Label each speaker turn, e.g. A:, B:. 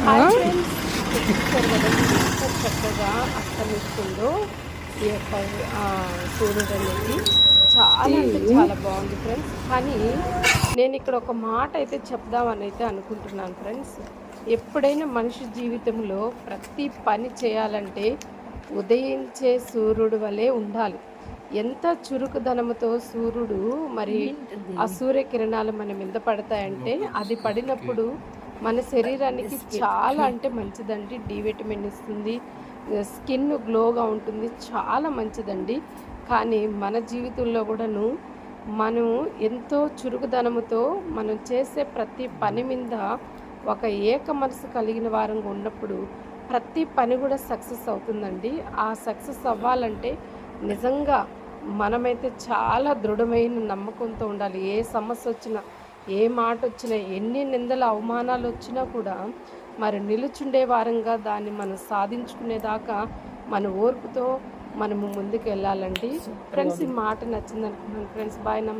A: Hi friends, చూస్తారు కదండి ఎంత చక్కగా అస్తమిస్తుందో ఈ యొక్క సూర్యుడు అనేది. చాలా అంటే చాలా బాగుంది ఫ్రెండ్స్. కానీ నేను ఇక్కడ ఒక మాట అయితే చెప్దామని అయితే అనుకుంటున్నాను ఫ్రెండ్స్. ఎప్పుడైనా మనిషి జీవితంలో ప్రతి పని చేయాలంటే ఉదయించే సూర్యుడు వలె ఉండాలి. ఎంత చురుకుదనముతో సూర్యుడు మరి ఆ సూర్యకిరణాలు మన మీద పడతాయంటే అది పడినప్పుడు మన శరీరానికి చాలా అంటే మంచిదండి. డి విటమిన్ ఇస్తుంది, స్కిన్ గ్లోగా ఉంటుంది, చాలా మంచిదండి. కానీ మన జీవితంలో కూడాను మనం ఎంతో చురుకుదనముతో మనం చేసే ప్రతి పని మీద ఒక ఏక మనసు కలిగిన వారంగా ఉన్నప్పుడు ప్రతి పని కూడా సక్సెస్ అవుతుందండి. ఆ సక్సెస్ అవ్వాలంటే నిజంగా మనమైతే చాలా దృఢమైన నమ్మకంతో ఉండాలి. ఏ సమస్య వచ్చినా, ఏ మాట వచ్చినా, ఎన్ని నిందల అవమానాలు వచ్చినా కూడా మరి నిలుచుండే వారంగా దాన్ని మనం సాధించుకునేదాకా మన ఓర్పుతో మనము ముందుకు వెళ్ళాలండి. ఫ్రెండ్స్, ఈ మాట నచ్చింది అనుకుంటున్నాను ఫ్రెండ్స్. బాయ్, నమస్తే.